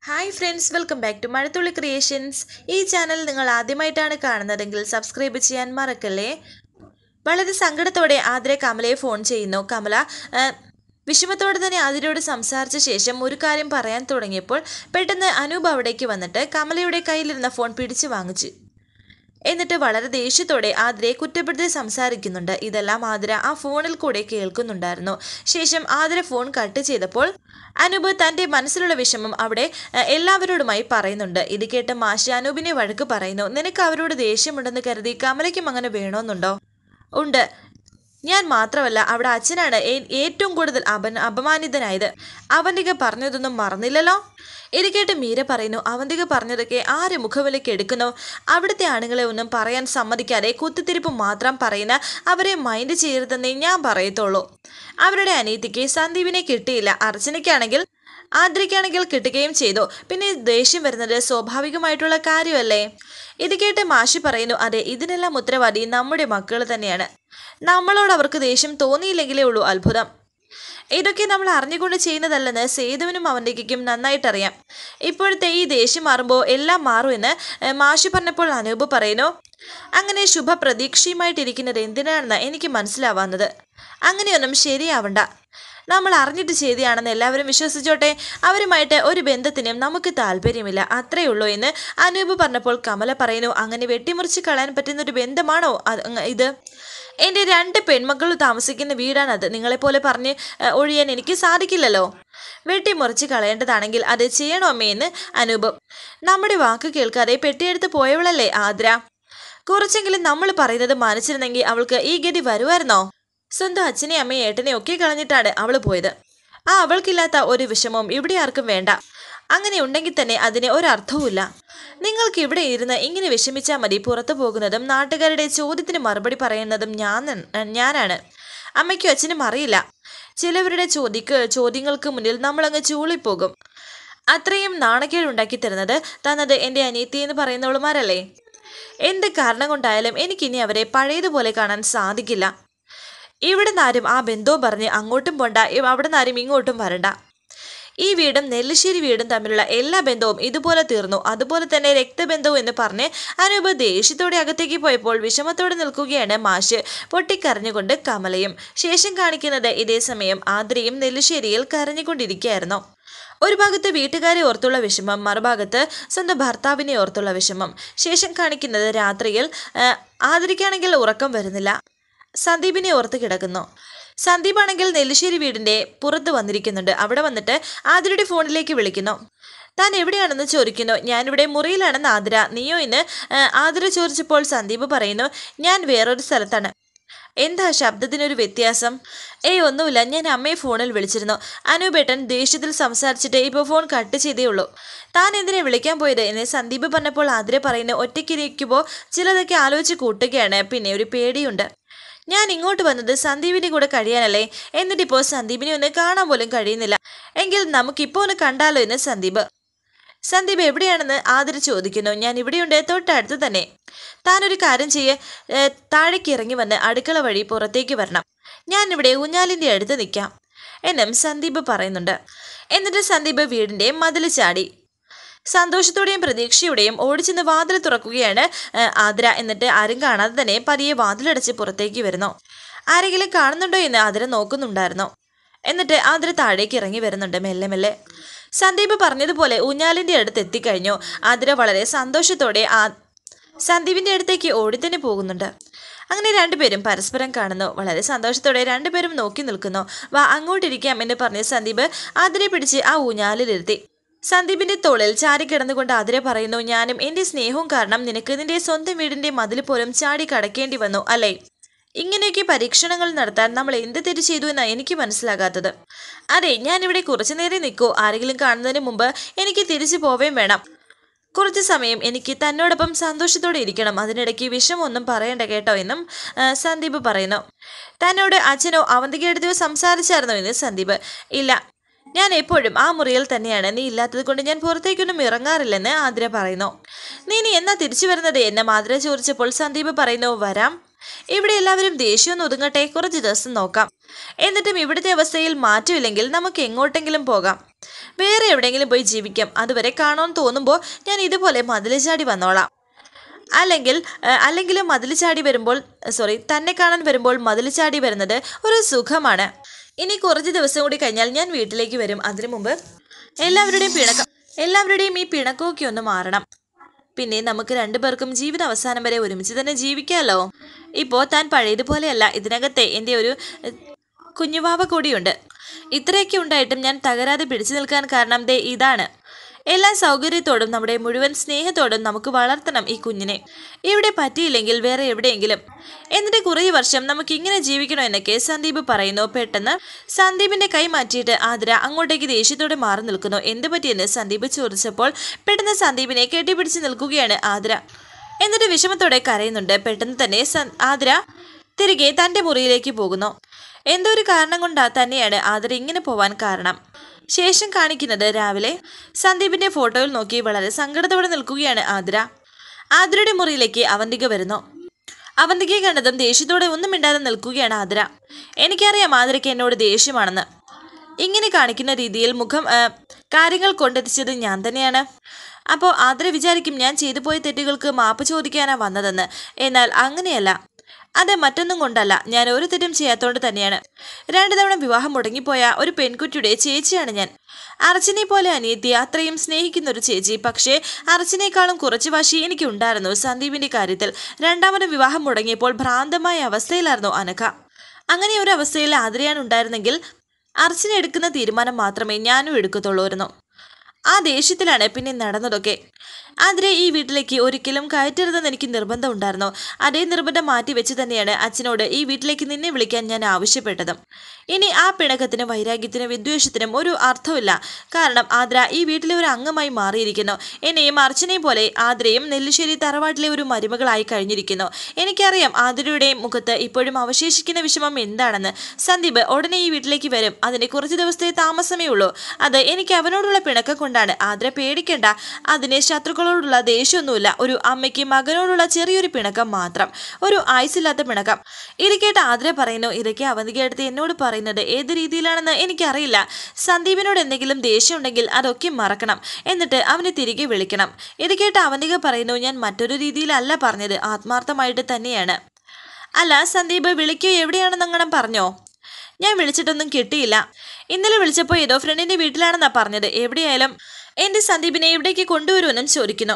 Hi friends, welcome back to Mazhathulli creations. ഈ channel നിങ്ങൾ ആദ്യമായിട്ടാണ് കാണുന്നതെങ്കിൽ സബ്സ്ക്രൈബ് ചെയ്യാൻ മറക്കല്ലേ. വളരെ സങ്കടത്തോടെ ആതിര കമലയെ ഫോൺ ചെയ്യുന്നു. കമല വിഷമത്തോടെ തന്നെ ആതിരയോട് സംസാരിച്ച ശേഷം ഒരു കാര്യം പറയാൻ തുടങ്ങിയപ്പോൾ പെട്ടെന്ന് അനൂപ് അവിടേക്ക് വന്നിട്ട് കമലയുടെ കയ്യിലിരുന്ന ഫോൺ പിടിച്ചു വാങ്ങിച്ചു. എന്നിട്ട് വളരെ ദേഷ്യത്തോടെ ആതിരയെ കുറ്റപ്പെടുത്തി സംസാരിക്കുന്നുണ്ട്. ഇതെല്ലാം ആതിര ആ ഫോണിൽ കൂടെ കേൾക്കുന്നുണ്ടായിരുന്നു. ശേഷം ആതിര ഫോൺ കട്ട് ചെയ്തപ്പോൾ അനൂപ് തൻ്റെ മനസ്സിലുള്ള വിഷമം അവിടെ എല്ലാവരോടുമായി പറയുന്നുണ്ട്. ഇത് കേട്ട മാഷ് അനൂപിനെ വഴക്ക് പറയുന്നു. നിനക്ക് അവരോട് ദേഷ്യമുണ്ടെന്ന് കരുതി കമലയ്ക്കും അങ്ങനെ വേണമെന്നുണ്ടോ? ഉണ്ട്. ഞാൻ മാത്രമല്ല, അവിടെ അച്ഛനാണ് ഏറ്റവും കൂടുതൽ അപമാനിതനായത്. അവന്തിക പറഞ്ഞതൊന്നും മറന്നില്ലല്ലോ. ഇത് കേട്ട് മീര പറയുന്നു, അവന്തിക പറഞ്ഞതൊക്കെ ആര് മുഖവിലേക്ക് എടുക്കുന്നു? അവിടുത്തെ ആണുങ്ങളെ ഒന്നും പറയാൻ സമ്മതിക്കാതെ കുത്തിത്തിരിപ്പ് മാത്രം പറയുന്ന അവരെ മൈൻഡ് ചെയ്യരുതെന്നേ ഞാൻ പറയത്തുള്ളൂ. അവരുടെ അനിയത്തിക്ക് സന്ദീപിനെ കിട്ടിയില്ല, അർച്ചനയ്ക്കാണെങ്കിൽ ആദ്രയ്ക്കാണെങ്കിൽ കിട്ടുകയും ചെയ്തു. പിന്നെ ദേഷ്യം വരുന്നത് സ്വാഭാവികമായിട്ടുള്ള കാര്യമല്ലേ? ഇത് കേട്ട് മാഷി പറയുന്നു, അതെ, ഇതിനെല്ലാം ഉത്തരവാദി നമ്മുടെ മക്കൾ തന്നെയാണ്. നമ്മളോട് അവർക്ക് ദേഷ്യം തോന്നിയില്ലെങ്കിലേ ഉള്ളൂ അത്ഭുതം. ഇതൊക്കെ നമ്മൾ അറിഞ്ഞുകൊണ്ട് ചെയ്യുന്നതല്ലെന്ന് സേതുവിനും അവന്തികയ്ക്കും നന്നായിട്ടറിയാം. ഇപ്പോഴത്തെ ഈ ദേഷ്യം മാറുമ്പോൾ എല്ലാം മാറുമെന്ന് മാഷി പറഞ്ഞപ്പോൾ അനൂപ് പറയുന്നു, അങ്ങനെ ശുഭ പ്രതീക്ഷയുമായിട്ടിരിക്കുന്നത് എന്തിനാണെന്ന് എനിക്ക് മനസ്സിലാവാന്നത്. അങ്ങനെയൊന്നും ശരിയാവണ്ട. നമ്മൾ അറിഞ്ഞിട്ട് ചെയ്തയാണെന്ന് എല്ലാവരും വിശ്വസിച്ചോട്ടെ. അവരുമായിട്ട് ഒരു ബന്ധത്തിനും നമുക്ക് താല്പര്യമില്ല, അത്രയേ ഉള്ളൂ എന്ന് അനൂപ് പറഞ്ഞപ്പോൾ കമല പറയുന്നു, അങ്ങനെ വെട്ടിമുറിച്ച് കളയാൻ പറ്റുന്ന ഒരു ബന്ധമാണോ ഇത്? എൻ്റെ 2 പെൺമക്കൾ താമസിക്കുന്ന വീടാണത്. നിങ്ങളെപ്പോലെ പറഞ്ഞ് ഒഴിയാൻ എനിക്ക് സാധിക്കില്ലല്ലോ. വെട്ടിമുറിച്ച് കളയേണ്ടതാണെങ്കിൽ അത് ചെയ്യണോ അമ്മയെന്ന് അനൂപ്. നമ്മുടെ വാക്ക് കേൾക്കാതെ പെട്ടിയെടുത്ത് പോയവളല്ലേ ആദ്ര. കുറച്ചെങ്കിലും നമ്മൾ പറയുന്നത് മാനിച്ചിരുന്നെങ്കിൽ അവൾക്ക് ഈ ഗതി വരുമായിരുന്നോ? സ്വന്തം അച്ഛനെ അമ്മയെ ഏട്ടനെ ഒക്കെ കളഞ്ഞിട്ടാണ് അവൾ പോയത്. അവൾക്കില്ലാത്ത ഒരു വിഷമവും ഇവിടെ ആർക്കും വേണ്ട. അങ്ങനെ ഉണ്ടെങ്കിൽ തന്നെ അതിന് ഒരർത്ഥവുമില്ല. നിങ്ങൾക്ക് ഇവിടെ ഇരുന്ന് ഇങ്ങനെ വിഷമിച്ചാൽ മതി. പുറത്തു പോകുന്നതും നാട്ടുകാരുടെ ചോദ്യത്തിന് മറുപടി പറയുന്നതും ഞാനാണ്. അമ്മയ്ക്കും അച്ഛനും അറിയില്ല. ചിലവരുടെ ചോദ്യങ്ങൾക്ക് മുന്നിൽ നമ്മളങ്ങ് ചൂളിപ്പോകും. അത്രയും നാണക്കേടുണ്ടാക്കി തന്നത് എൻ്റെ അനിയത്തി എന്ന് പറയുന്നവളുമാരല്ലേ. എന്ത് കാരണം കൊണ്ടായാലും എനിക്കിനി അവരെ പഴയതുപോലെ കാണാൻ സാധിക്കില്ല. ഇവിടെ നിന്നാരും ആ ബന്ധവും പറഞ്ഞ് അങ്ങോട്ടും പോണ്ട, അവിടെ നിന്നാരും ഇങ്ങോട്ടും വരണ്ട. ഈ വീടും നെല്ലിശ്ശേരി വീടും തമ്മിലുള്ള എല്ലാ ബന്ധവും ഇതുപോലെ തീർന്നു. അതുപോലെ തന്നെ രക്തബന്ധവും എന്ന് പറഞ്ഞ് അനൂപ് ദേഷ്യത്തോടെ അകത്തേക്ക് പോയപ്പോൾ വിഷമത്തോടെ നിൽക്കുകയാണ് മാഷ്. പൊട്ടിക്കരഞ്ഞുകൊണ്ട് കമലയും. ശേഷം കാണിക്കുന്നത് ഇതേ സമയം ആദ്രയും നെല്ലിശ്ശേരിയിൽ കരഞ്ഞുകൊണ്ടിരിക്കുകയായിരുന്നു. ഒരു ഭാഗത്ത് വീട്ടുകാരെ ഓർത്തുള്ള വിഷമം, മറുഭാഗത്ത് സ്വന്തം ഭർത്താവിനെ ഓർത്തുള്ള വിഷമം. ശേഷം കാണിക്കുന്നത് രാത്രിയിൽ ആദ്രയ്ക്കാണെങ്കിൽ ഉറക്കം വരുന്നില്ല. സന്ദീപിനെ ഓർത്ത് കിടക്കുന്നു. സന്ദീപാണെങ്കിൽ നെല്ലിശ്ശേരി വീടിന്റെ പുറത്ത് വന്നിരിക്കുന്നുണ്ട്. അവിടെ വന്നിട്ട് ആതിരയുടെ ഫോണിലേക്ക് വിളിക്കുന്നു. താൻ എവിടെയാണെന്ന് ചോദിക്കുന്നു. ഞാനിവിടെ മുറിയിലാണെന്ന് ആതിര. നീയോ എന്ന് ആതിര ചോദിച്ചപ്പോൾ സന്ദീപ് പറയുന്നു, ഞാൻ വേറൊരു സ്ഥലത്താണ്. എന്താ ശബ്ദത്തിനൊരു വ്യത്യാസം? ഒന്നുമില്ല, ഞാൻ അമ്മയെ ഫോണിൽ വിളിച്ചിരുന്നു. അനൂപേട്ടൻ ദേഷ്യത്തിൽ സംസാരിച്ചിട്ട് ഇപ്പോൾ ഫോൺ കട്ട് ചെയ്തേ ഉള്ളൂ. താൻ എന്തിനെ വിളിക്കാൻ പോയത് എന്ന് സന്ദീപ് പറഞ്ഞപ്പോൾ ആതിര പറയുന്നു, ഒറ്റയ്ക്കിരിക്കുമ്പോൾ ചിലതൊക്കെ ആലോചിച്ച് കൂട്ടുകയാണ്, പിന്നെ ഒരു പേടിയുണ്ട്. ഞാൻ ഇങ്ങോട്ട് വന്നത് സന്ദീപിൻ്റെ കൂടെ കഴിയാനല്ലേ. എന്നിട്ടിപ്പോൾ സന്ദീപിനെ ഒന്ന് കാണാൻ പോലും കഴിയുന്നില്ല. എങ്കിൽ നമുക്കിപ്പോൾ ഒന്ന് കണ്ടാലോ എന്ന് സന്ദീപ് എവിടെയാണെന്ന് ആതിര ചോദിക്കുന്നു. ഞാൻ ഇവിടെയുണ്ട്, തൊട്ടടുത്ത് തന്നെ. താനൊരു കാര്യം താഴേക്ക് ഇറങ്ങി വന്ന് അടുക്കള വഴി പുറത്തേക്ക് വരണം. ഞാനിവിടെ ഊഞ്ഞാലിൻ്റെ അടുത്ത് നിൽക്കാം എന്നും സന്ദീപ് പറയുന്നുണ്ട്. എന്നിട്ട് സന്ദീപ് വീടിൻ്റെ മതിൽ ചാടി സന്തോഷത്തോടെയും പ്രതീക്ഷയോടെയും ഓടിച്ചെന്ന് വാതിൽ തുറക്കുകയാണ് ആതിര. എന്നിട്ട് ആരും കാണാതെ തന്നെ പതിയെ വാതിലടച്ച് പുറത്തേക്ക് വരുന്നു. ആരെങ്കിലും കാണുന്നുണ്ടോ എന്ന് ആതിര നോക്കുന്നുണ്ടായിരുന്നു. എന്നിട്ട് ആതിര താഴേക്ക് ഇറങ്ങി വരുന്നുണ്ട് മെല്ലെ മെല്ലെ. സന്ദീപ് പറഞ്ഞതുപോലെ ഊഞ്ഞാലിൻ്റെ അടുത്ത് എത്തിക്കഴിഞ്ഞു. ആതിര വളരെ സന്തോഷത്തോടെ സന്ദീപിൻ്റെ അടുത്തേക്ക് ഓടിത്തന്നെ പോകുന്നുണ്ട്. അങ്ങനെ രണ്ടുപേരും പരസ്പരം കാണുന്നു. വളരെ സന്തോഷത്തോടെ രണ്ടുപേരും നോക്കി നിൽക്കുന്നു. വാ, അങ്ങോട്ടിരിക്കാം എന്ന് പറഞ്ഞ് സന്ദീപ് ആതിരയെ പിടിച്ച് ആ ഊഞ്ഞാലിലിരുത്തി. സന്ദീപിന്റെ തോളിൽ ചാരി കിടന്നുകൊണ്ട് ആതിര പറയുന്നു, ഞാനും എൻ്റെ സ്നേഹവും കാരണം നിനക്ക് നിന്റെ സ്വന്തം വീടിന്റെ മതിൽ പോലും ചാടി കടക്കേണ്ടി വന്നു അല്ലേ? ഇങ്ങനെയൊക്കെ പരീക്ഷണങ്ങൾ നടത്താൻ നമ്മൾ എന്ത് തെറ്റ് ചെയ്തു എന്നാണ് എനിക്ക് മനസ്സിലാകാത്തത്. അതെ, ഞാനിവിടെ കുറച്ചു നേരം നിൽക്കൂ. ആരെങ്കിലും കാണുന്നതിന് മുമ്പ് എനിക്ക് തിരിച്ചു പോവേം വേണം. കുറച്ച് സമയം എനിക്ക് തന്നോടൊപ്പം സന്തോഷത്തോടെ ഇരിക്കണം. അതിനിടയ്ക്ക് വിഷമൊന്നും പറയണ്ട കേട്ടോ എന്നും സന്ദീപ് പറയുന്നു. തന്നോട് അച്ഛനോ അവന്തികയെടുത്തോ സംസാരിച്ചായിരുന്നോ എന്ന് സന്ദീപ്. ഇല്ല, ഞാൻ എപ്പോഴും ആ മുറിയിൽ തന്നെയാണ്. നീ ഇല്ലാത്തത് കൊണ്ട് ഞാൻ പുറത്തേക്കൊന്നും ഇറങ്ങാറില്ലെന്ന് ആതിര പറയുന്നു. നീ എന്നാ തിരിച്ചു വരുന്നത് എന്നെ ആതിര ചോദിച്ചപ്പോൾ സന്ദീപ് പറയുന്നു, വരാം. ഇവിടെ എല്ലാവരും ദേഷ്യമൊന്നും ഒതുങ്ങട്ടെ, കുറച്ച് ദിവസം നോക്കാം. എന്നിട്ടും ഇവിടുത്തെ അവസ്ഥയിൽ മാറ്റമില്ലെങ്കിൽ നമുക്ക് എങ്ങോട്ടെങ്കിലും പോകാം. വേറെ എവിടെയെങ്കിലും പോയി ജീവിക്കാം. അതുവരെ കാണുമെന്ന് തോന്നുമ്പോൾ ഞാൻ ഇതുപോലെ മതിൽ ചാടി വന്നോളാം. അല്ലെങ്കിലും മതിൽ ചാടി വരുമ്പോൾ തന്നെ കാണാൻ വരുമ്പോൾ മതിൽ ചാടി വരുന്നത് ഒരു സുഖമാണ്. ഇനി കുറച്ച് ദിവസം കൂടി കഴിഞ്ഞാൽ ഞാൻ വീട്ടിലേക്ക് വരും. അതിനു മുമ്പ് എല്ലാവരുടെയും ഈ പിണക്കമൊക്കെ ഒന്ന് മാറണം. പിന്നെ നമുക്ക് രണ്ടുപേർക്കും ജീവിത അവസാനം വരെ ഒരുമിച്ച് തന്നെ ജീവിക്കാമല്ലോ. ഇപ്പോൾ താൻ പഴയതുപോലെയല്ല. ഇതിനകത്തെ എൻ്റെ ഒരു കുഞ്ഞുവാവ കൂടിയുണ്ട്. ഇത്രയൊക്കെ ഉണ്ടായിട്ടും ഞാൻ തകരാതെ പിടിച്ചു നിൽക്കാൻ കാരണം ദേ ഇതാണ്. എല്ലാ സൗകര്യത്തോടും നമ്മുടെ മുഴുവൻ സ്നേഹത്തോടും നമുക്ക് വളർത്തണം ഈ കുഞ്ഞിനെ. ഇവിടെ പറ്റിയില്ലെങ്കിൽ വേറെ എവിടെയെങ്കിലും. എന്നിട്ട് കുറേ വർഷം നമുക്ക് ഇങ്ങനെ ജീവിക്കണോ എന്നൊക്കെ സന്ദീപ് പറയുന്നു. പെട്ടെന്ന് സന്ദീപിന്റെ കൈ മാറ്റിയിട്ട് ആതിര അങ്ങോട്ടേക്ക് ദേഷ്യത്തോടെ മാറി നിൽക്കുന്നു. എന്ത് പറ്റിയെന്ന് സന്ദീപ് ചോദിച്ചപ്പോൾ പെട്ടെന്ന് സന്ദീപിനെ കെട്ടിപ്പിടിച്ച് നിൽക്കുകയാണ് ആതിര. എന്നിട്ട് വിഷമത്തോടെ കരയുന്നുണ്ട്. പെട്ടെന്ന് തന്നെ ആതിര തിരികെ തൻ്റെ മുറിയിലേക്ക് പോകുന്നു. എന്തോ ഒരു കാരണം കൊണ്ടാ തന്നെയാണ് ആതിര ഇങ്ങനെ പോവാൻ കാരണം. ശേഷം കാണിക്കുന്നത് രാവിലെ സന്ദീപിന്റെ ഫോട്ടോയിൽ നോക്കി വളരെ സങ്കടത്തോടെ നിൽക്കുകയാണ് ആതിര. ആതിരയുടെ മുറിയിലേക്ക് അവന്തിക വരുന്നു. അവന്തികയെ കണ്ടതും ദേഷ്യത്തോടെ ഒന്നും മിണ്ടാതെ നിൽക്കുകയാണ് ആതിര. എനിക്കറിയാം ആതിരയ്ക്ക് എന്നോട് ദേഷ്യമാണെന്ന്. ഇങ്ങനെ കാണിക്കുന്ന രീതിയിൽ കാര്യങ്ങൾ കൊണ്ടെത്തിച്ചത് ഞാൻ തന്നെയാണ്. അപ്പോൾ ആതിര വിചാരിക്കും ഞാൻ ചെയ്തു പോയ തെറ്റുകൾക്ക് മാപ്പ് ചോദിക്കാനാ വന്നതെന്ന്. എന്നാൽ അങ്ങനെയല്ല. അത് മറ്റൊന്നും കൊണ്ടല്ല. ഞാൻ ഒരു തെറ്റും ചെയ്യാത്തോണ്ട് തന്നെയാണ്. 2 തവണ വിവാഹം മുടങ്ങിപ്പോയ ഒരു പെൺകുട്ടിയുടെ ചേച്ചിയാണ് ഞാൻ. അർച്ചനെ പോലെ അനിയത്തി, അത്രയും സ്നേഹിക്കുന്നൊരു ചേച്ചി. പക്ഷേ അർച്ചനേക്കാളും കുറച്ച് വാശി എനിക്കുണ്ടായിരുന്നു സന്ദീപിന്റെ കാര്യത്തിൽ. 2ാമത് വിവാഹം മുടങ്ങിയപ്പോൾ ഭ്രാന്തമായ അവസ്ഥയിലായിരുന്നു അനഘ. അങ്ങനെ ഒരു അവസ്ഥയിൽ ആതിരയാണ് ഉണ്ടായിരുന്നെങ്കിൽ അർച്ചന എടുക്കുന്ന തീരുമാനം മാത്രമേ ഞാനും എടുക്കത്തുള്ളൂയിരുന്നു. ആ ദേഷ്യത്തിലാണ് പിന്നെ നടന്നതൊക്കെ. ആതിരെ ഈ വീട്ടിലേക്ക് ഒരിക്കലും കയറ്റരുതെന്ന് എനിക്ക് നിർബന്ധം ഉണ്ടായിരുന്നു. അതേ നിർബന്ധം മാറ്റി വെച്ച് തന്നെയാണ് അച്ഛനോട് ഈ വീട്ടിലേക്ക് നിന്നെ വിളിക്കാൻ ഞാൻ ആവശ്യപ്പെട്ടതും. ഇനി ആ പിണക്കത്തിനും വൈരാഗ്യത്തിനും വിദ്വേഷത്തിനും ഒരു അർത്ഥമില്ല. കാരണം ആതിര ഈ വീട്ടിലെ ഒരു അംഗമായി മാറിയിരിക്കുന്നു. എന്നെയും അർച്ചനയും പോലെ ആതിരയും നെല്ലിശ്ശേരി തറവാട്ടിലെ ഒരു മരുമകളായി കഴിഞ്ഞിരിക്കുന്നു. എനിക്കറിയാം ആതിരയുടെ മുഖത്ത് ഇപ്പോഴും അവശേഷിക്കുന്ന വിഷമം എന്താണെന്ന്. സന്ദീപ് ഉടനെ ഈ വീട്ടിലേക്ക് വരും. അതിന് കുറച്ച് ദിവസത്തെ താമസമേ ഉള്ളൂ. അത് എനിക്ക് അവനോടുള്ള പിണക്കം കൊണ്ടാണ്. ആതിര പേടിക്കേണ്ട. അതിന് ശത്രുക്കളോടുള്ള ദേഷ്യമൊന്നുമില്ല. ഒരു അമ്മയ്ക്ക് മകനോടുള്ള ചെറിയൊരു പിണക്കം മാത്രം. ഒരു ആയുസില്ലാത്ത പിണക്കം. ഇത് കേട്ട് ആതിര പറയുന്നു. ഇതൊക്കെ അവന്തികയെടുത്ത് എന്നോട് പറയുന്നത് ഏത് രീതിയിലാണെന്ന് എനിക്കറിയില്ല. സന്ദീപിനോട് എന്തെങ്കിലും ദേഷ്യം ഉണ്ടെങ്കിൽ അതൊക്കെ മറക്കണം. എന്നിട്ട് അവനെ തിരികെ വിളിക്കണം. ഇത് കേട്ട് അവന്തിക പറയുന്നു. ഞാൻ മറ്റൊരു രീതിയിലല്ല പറഞ്ഞത്. ആത്മാർത്ഥമായിട്ട് തന്നെയാണ്. അല്ല സന്ദീപ് വിളിക്കോ എവിടെയാണെന്നങ്ങനെ പറഞ്ഞോ? ഞാൻ വിളിച്ചിട്ടൊന്നും കിട്ടിയില്ല. ഇന്നലെ വിളിച്ചപ്പോൾ ഏതോ ഫ്രണ്ടിന്റെ വീട്ടിലാണെന്നാ പറഞ്ഞത്. എവിടെയായാലും എൻ്റെ സന്ദീപിനെ ഇവിടേക്ക് കൊണ്ടുവരുമെന്നും ചോദിക്കുന്നു.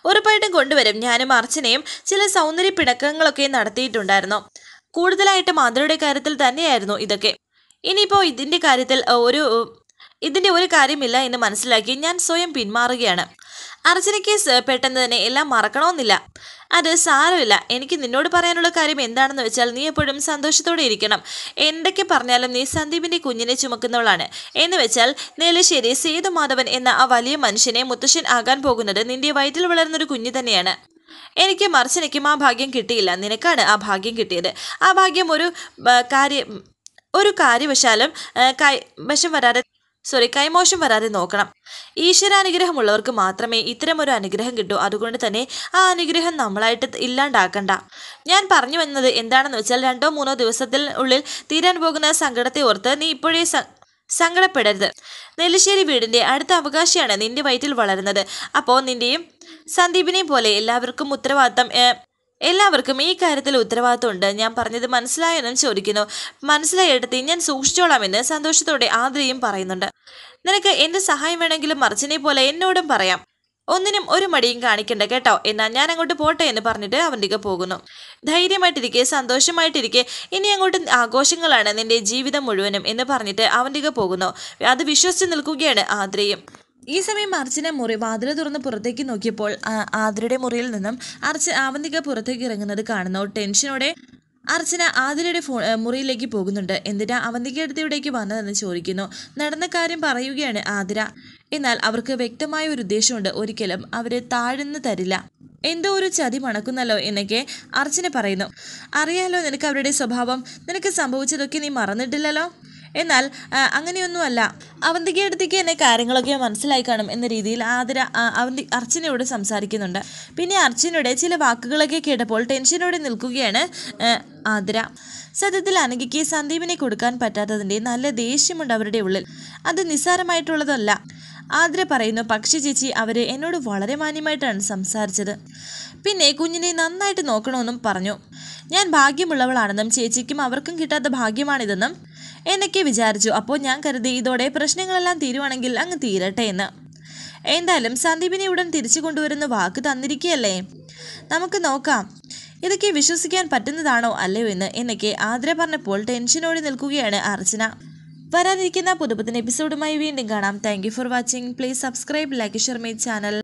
ഉറപ്പായിട്ടും കൊണ്ടുവരും. ഞാനും അർച്ചനയും ചില സൗന്ദര്യ പിണക്കങ്ങളൊക്കെ നടത്തിയിട്ടുണ്ടായിരുന്നു. കൂടുതലായിട്ടും ആതിരയുടെ കാര്യത്തിൽ തന്നെയായിരുന്നു ഇതൊക്കെ. ഇനിയിപ്പോൾ ഇതിൻ്റെ ഒരു കാര്യമില്ല എന്ന് മനസ്സിലാക്കി ഞാൻ സ്വയം പിന്മാറുകയാണ്. അർച്ചനയ്ക്ക് പെട്ടെന്ന് തന്നെ എല്ലാം മറക്കണമെന്നില്ല. അത് സാരമില്ല. എനിക്ക് നിന്നോട് പറയാനുള്ള കാര്യം എന്താണെന്ന് വെച്ചാൽ നീ എപ്പോഴും സന്തോഷത്തോടെ ഇരിക്കണം. എന്തൊക്കെ പറഞ്ഞാലും നീ സന്ദീപിന്റെ കുഞ്ഞിനെ ചുമക്കുന്നവളാണ്. എന്ന് വെച്ചാൽ നെല്ലിശ്ശേരി സേതുമാധവൻ എന്ന ആ വലിയ മനുഷ്യനെ മുത്തശ്ശൻ ആകാൻ പോകുന്നത് നിന്റെ വയറ്റിൽ വളർന്നൊരു കുഞ്ഞു തന്നെയാണ്. എനിക്കും അർച്ചനയ്ക്കും ആ ഭാഗ്യം കിട്ടിയില്ല. നിനക്കാണ് ആ ഭാഗ്യം കിട്ടിയത്. ആ ഭാഗ്യം ഒരു കാര്യവശാലും കൈമോശം വരാതെ നോക്കണം. ഈശ്വരാനുഗ്രഹമുള്ളവർക്ക് മാത്രമേ ഇത്തരമൊരു അനുഗ്രഹം കിട്ടൂ. അതുകൊണ്ട് തന്നെ ആ അനുഗ്രഹം നമ്മളായിട്ട് ഇല്ലാണ്ടാക്കണ്ട. ഞാൻ പറഞ്ഞു വന്നത് എന്താണെന്ന് വെച്ചാൽ 2-3 ദിവസത്തിൽ ഉള്ളിൽ തീരാൻ പോകുന്ന സങ്കടത്തെ ഓർത്ത് നീ ഇപ്പോഴേ സങ്കടപ്പെടരുത്. നെല്ലിശ്ശേരി വീടിന്റെ അടുത്ത അവകാശിയാണ് നിന്റെ വയറ്റിൽ വളരുന്നത്. അപ്പോൾ നിന്റെയും സന്ദീപിനെയും പോലെ എല്ലാവർക്കും ഈ കാര്യത്തിൽ ഉത്തരവാദിത്തമുണ്ട്. ഞാൻ പറഞ്ഞത് മനസ്സിലായെന്നും ചോദിക്കുന്നു. മനസ്സിലായെടുത്ത് ഞാൻ സൂക്ഷിച്ചോളാമെന്ന് സന്തോഷത്തോടെ ആതിരയും പറയുന്നുണ്ട്. നിനക്ക് എന്ത് സഹായം വേണമെങ്കിലും അർച്ചനെ പോലെ എന്നോടും പറയാം. ഒന്നിനും ഒരു മടിയും കാണിക്കണ്ട കേട്ടോ. എന്നാൽ ഞാൻ അങ്ങോട്ട് പോട്ടെ എന്ന് പറഞ്ഞിട്ട് അവന്തിക പോകുന്നു. ധൈര്യമായിട്ടിരിക്കെ, സന്തോഷമായിട്ടിരിക്കെ. ഇനി അങ്ങോട്ട് ആഘോഷങ്ങളാണ് നിന്റെ ജീവിതം മുഴുവനും എന്ന് പറഞ്ഞിട്ട് അവന്തിക പോകുന്നു. അത് വിശ്വസിച്ച് നിൽക്കുകയാണ് ആതിരയും. ഈ സമയം അർച്ചന വാതിൽ തുറന്ന് പുറത്തേക്ക് നോക്കിയപ്പോൾ ആതിരയുടെ മുറിയിൽ നിന്നും അവന്തിക പുറത്തേക്ക് ഇറങ്ങുന്നത് കാണുന്നു. ടെൻഷനോടെ അർച്ചന ആതിരയുടെ മുറിയിലേക്ക് പോകുന്നുണ്ട്. എന്തിനാ അവന്തിക അടുത്ത് ഇവിടേക്ക് വന്നതെന്ന് ചോദിക്കുന്നു. നടന്ന കാര്യം പറയുകയാണ് ആതിര. എന്നാൽ അവർക്ക് വ്യക്തമായ ഒരു ഉദ്ദേശമുണ്ട്. ഒരിക്കലും അവരെ താഴ്ന്നു തരില്ല. എന്തോ ഒരു ചതി മണക്കുന്നല്ലോ എന്നൊക്കെ അർച്ചന പറയുന്നു. അറിയാലോ നിനക്ക് അവരുടെ സ്വഭാവം. നിനക്ക് സംഭവിച്ചതൊക്കെ നീ മറന്നിട്ടില്ലല്ലോ. എന്നാൽ അങ്ങനെയൊന്നുമല്ല. അവന്തികയടുത്തേക്ക് തന്നെ കാര്യങ്ങളൊക്കെ മനസ്സിലായി കാണും എന്ന രീതിയിൽ ആതിര അർച്ചനയോട് സംസാരിക്കുന്നുണ്ട്. പിന്നെ അർച്ചനയുടെ ചില വാക്കുകളൊക്കെ കേട്ടപ്പോൾ ടെൻഷനോടെ നിൽക്കുകയാണ് ആതിര. സത്യത്തിൽ അനഘയ്ക്ക് സന്ദീപിനെ കൊടുക്കാൻ പറ്റാത്തതിൻ്റെ നല്ല ദേഷ്യമുണ്ട് അവരുടെ ഉള്ളിൽ. അത് നിസ്സാരമായിട്ടുള്ളതല്ല. ആദ്ര പറയുന്നു. പക്ഷേ ചേച്ചി അവർ എന്നോട് വളരെ മാന്യമായിട്ടാണ് സംസാരിച്ചത്. പിന്നെ കുഞ്ഞിനെ നന്നായിട്ട് നോക്കണമെന്നും പറഞ്ഞു. ഞാൻ ഭാഗ്യമുള്ളവളാണെന്നും ചേച്ചിക്കും അവർക്കും കിട്ടാത്ത ഭാഗ്യമാണിതെന്നും എന്നൊക്കെ വിചാരിച്ചു. അപ്പോൾ ഞാൻ കരുതി ഇതോടെ പ്രശ്നങ്ങളെല്ലാം തീരുവാണെങ്കിൽ അങ്ങ് തീരട്ടെ എന്ന്. എന്തായാലും സന്ദീപിനെ ഉടൻ തിരിച്ചു കൊണ്ടുവരുന്ന വാക്ക് തന്നിരിക്കുകയല്ലേ, നമുക്ക് നോക്കാം ഇതൊക്കെ വിശ്വസിക്കാൻ പറ്റുന്നതാണോ അല്ലയോ എന്നൊക്കെ ആദ്ര പറഞ്ഞപ്പോൾ ടെൻഷനോടെ നിൽക്കുകയാണ് അർച്ചന. വരാനിരിക്കുന്ന പുതുപുത്തൻ എപ്പിസോഡുമായി വീണ്ടും കാണാം. Thank you for watching. Please subscribe, like, share my channel.